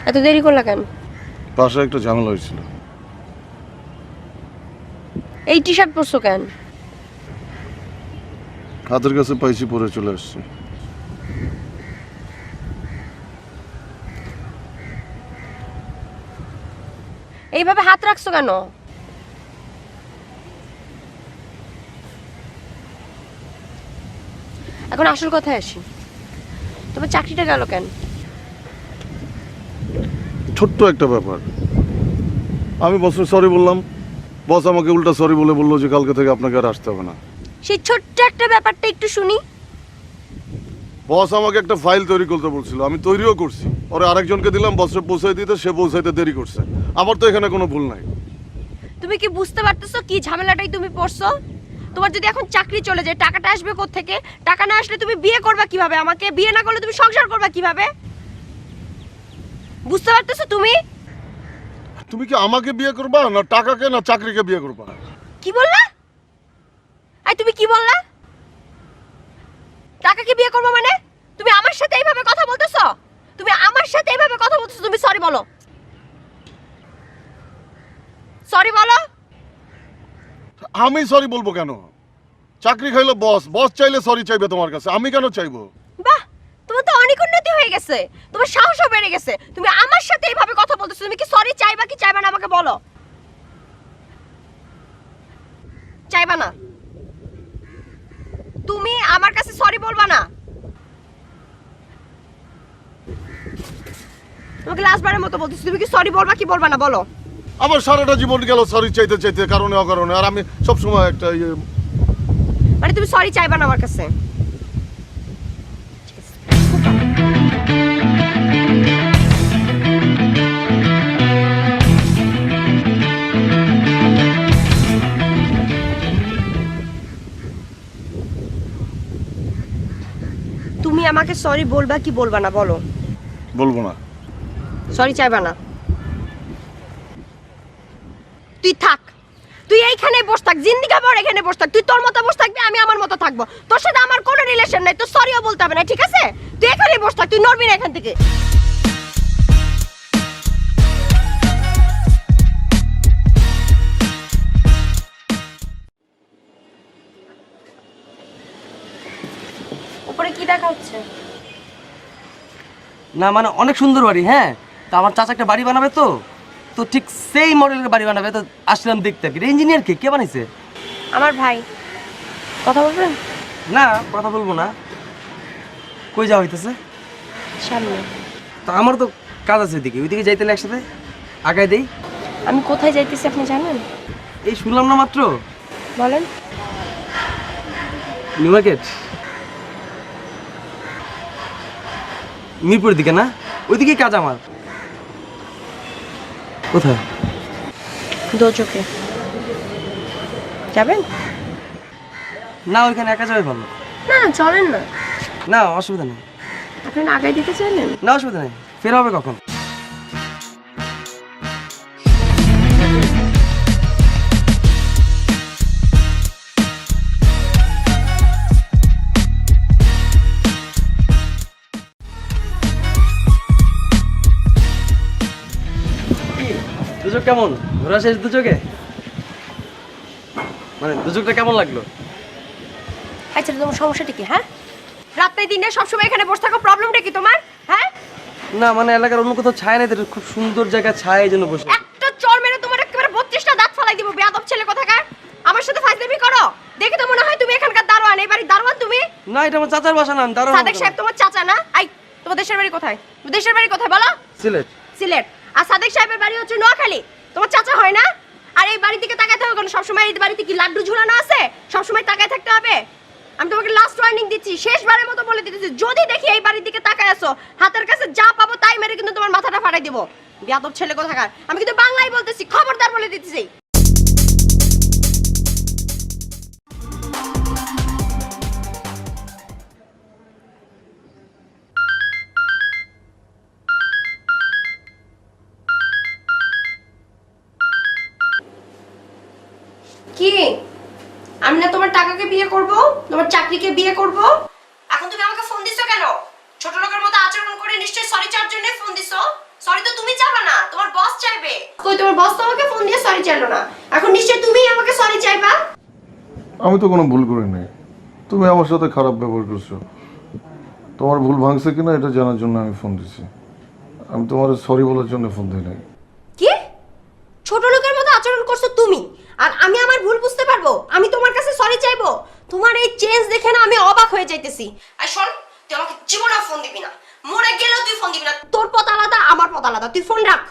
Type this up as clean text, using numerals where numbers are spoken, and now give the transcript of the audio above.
এত দেরি করলা কেন? বাসায় একটা ঝামেলা হয়েছিল। এই টি শার্ট পরছো কেন? হাতের কাছে পাইছি, পরে চলে আসছি। এইভাবে হাত রাখছো কেন? এখন আসল কথায় আসি, তোমার চাকরিটা গেল কেন? ছোট্ট একটা ব্যাপার। আমি বসে সরি বললাম, বস আমাকে উল্টা সরি বলে বললো যে কালকে থেকে আপনাকে আর আসতে হবে না। সেই ছোট্ট একটা ব্যাপারটা একটু শুনি। বস আমাকে একটা ফাইল তৈরি করতে বলছিল, আমি তৈরিও করছি। ওরে আরেকজনকে দিলাম বসে পৌঁছাই দিতে, সে পৌঁছাইতে দেরি করছে। আমার তো এখানে কোনো ভুল নাই। তুমি কি বুঝতে পারতেছো কি ঝামেলাটাই তুমি পড়ছো? তোমার যদি এখন চাকরি চলে যায়, টাকাটা আসবে কোত্থেকে? টাকা না আসলে তুমি বিয়ে করবা কিভাবে? আমাকে বিয়ে না করলে তুমি সংসার করবা কিভাবে? বুঝতে পারতেছো তুমি? তুমি কি আমাকে বিয়ে করবা, না টাকাকে, না চাকরিকে বিয়ে করবা? কি বললা? আই তুমি কি বললা? টাকাকে বিয়ে করবো মানে? তুমি আমার সাথে এইভাবে কথা বলতেছো? তুমি আমার সাথে এইভাবে কথা বলতেছো? তুমি সরি বলো, সরি বলো। আমি সরি বলবো কেন? চাকরি খাইলো বস, বস চাইলে সরি চাইবে তোমার কাছে, আমি কেন চাইবো? বাহ, তোমার তো অনেক উন্নতি হয়ে গেছে, তোমার সাহসও বেড়ে গেছে। তুমি আমার সাথে এইভাবে কথা বলতেছো, তুমি কি সরি চাইবা কি চাইবা না আমাকে বলো? চাইবা না? তুমি আমার কাছে সরি বলবা না? তোমাকে লাস্টবারের মতো বলতেছি, তুমি কি সরি বলবা কি বলবা না বলো? আমার সারাটা জীবন গেল সরি চাইতে চাইতে, কারণে অকারণে। আর আমি সবসময় একটা মানে তুমি সরি চাইবা না আমার কাছে? তুমি আমাকে সরি বলবা কি বলবা না বলো? বলবো না। সরি চাইবা না? তুই থাক, তুই এইখানে বস থাক, জিন্দিগি ভর এখানে বস থাক। তুই তোর মতো বস থাকবি, আমি আমার মতো থাকবো। তোর সাথে আমার কোনো রিলেশন নাই, তো সরিও বলতে হবে না, ঠিক আছে? তুই এখানেই বস থাক, তুই নড়বি না এখান থেকে। উপরে কি দেখা হচ্ছে? না মানে অনেক সুন্দর বাড়ি, হ্যাঁ। তো আমার চাচা একটা বাড়ি বানাবে, তো তো ঠিক সেই মডেলের বাড়ি বানাবে। তো আসলাম দেখতে। কি ইঞ্জিনিয়ার কে বানাইছে? আমার ভাই। কথা বলবেন? না, কথা বলবো না। কই যাওয়া হইতেছে? সামনে। তো আমার তো কাজ আছে ওইদিকে, ওইদিকে যাইতে একসাথে আগায় দেই। আমি কোথায় যাইতেছি আপনি জানেন? এই শুনলাম না মাত্র। বলেন। নিউ মার্কেট, মিরপুরের দিকে না? ওইদিকে কাজ আমার। কোথায়? দোচকে যাবেন? না, ওইখানে একা যাবে ভালো। না না, চলেন না। না, অসুবিধা নেই। আপনি না আগায় দিতে চাইলেন? না, অসুবিধা নেই। ফের হবে কখন? দুচক কেমন? ঘোরা শেষ দুচকে? মানে দুচকটা কেমন লাগলো? আচ্ছা, তোমার সমস্যাটা কি? হ্যাঁ, রাতে দিনে সবসময় এখানে বসে থাকো, প্রবলেমটা কি তোমার? হ্যাঁ, না মানে এলাকার অন্য কোথাও ছায় নাই, তো খুব সুন্দর জায়গা, ছায়, এই জন্য বসে। একটা চড় মেরে তোমার একেবারে 32টা দাঁত ফালাই দিব, বেয়াদব ছেলে কোথাকার। আমার সাথে ফাজলামি করো? দেখে তো মনে হয় তুমি এখানকার দারোয়ান, এই বাড়ির দারোয়ান তুমি। না, এটা আমার চাচার বাসা না, আমি দাঁড়ানো। সাদেক সাহেব তোমার চাচা না? আই, তোমার দেশের বাড়ি কোথায়? তোমার দেশের বাড়ি কোথায় বলো? সিলেট। সিলেট। আর সাদেক সাহেবের বাড়ি হচ্ছে নোয়াখালী। তোমার চাচা হয় না? আর এই বাড়ির দিকে তাকায় থাকো কেন সবসময়? এই বাড়িতে কি লাড্ডু ঝুলানো আছে? সবসময় তাকায় থাকতে হবে? আমি তোমাকে লাস্ট ওয়ার্নিং দিচ্ছি, শেষবারের মতো বলে দিতেছি, যদি দেখি এই বাড়ির দিকে তাকায় আসো, হাতের কাছে যা পাবো তাই মেরে কিন্তু তোমার মাথাটা ফাটাই দেবো। বেয়াদব ছেলে কোথাকার। আমি কিন্তু বাংলায় বলতেছি, খবরদার বলে দিতেছি। কি? আমি না তোমার টাকাকে বিয়ে করব, তোমার চাকরিকে বিয়ে করব? এখন তুমি আমাকে ফোন দিছো কেন? ছোট লোকের মতো আচরণ করে নিশ্চয়ই সরি চাওয়ার জন্য ফোন দিছো। সরি তো তুমি চাইবা না, তোমার বস চাইবে। কই তোমার বস তো আমাকে ফোন দিয়ে সরি চাইলো না, এখন নিশ্চয়ই তুমিই আমাকে সরি চাইবা। আমি তো কোনো ভুল করি নাই, তুমি আমার সাথে খারাপ ব্যবহার করছো। তোমার ভুল ভাঙছে কিনা এটা জানার জন্য আমি ফোন দিছি। আমি তোমার সরি বলার জন্য ফোন দিই নাই। কি ছোট লোকের মতো আচরণ করছো তুমি, আর আমি আমার ভুল বুঝতে পারবো, আমি তোমার কাছে সরি চাইবো? তোমার এই চেঞ্জ দেখে না আমি অবাক হয়ে যাইতেছি। আর শোন, তুই আমাকে জীবনে ফোন দিবি না, মরে গেলেও তুই ফোন দিবি না। তোর পথ আলাদা, আমার পথ আলাদা, তুই ফোন রাখ।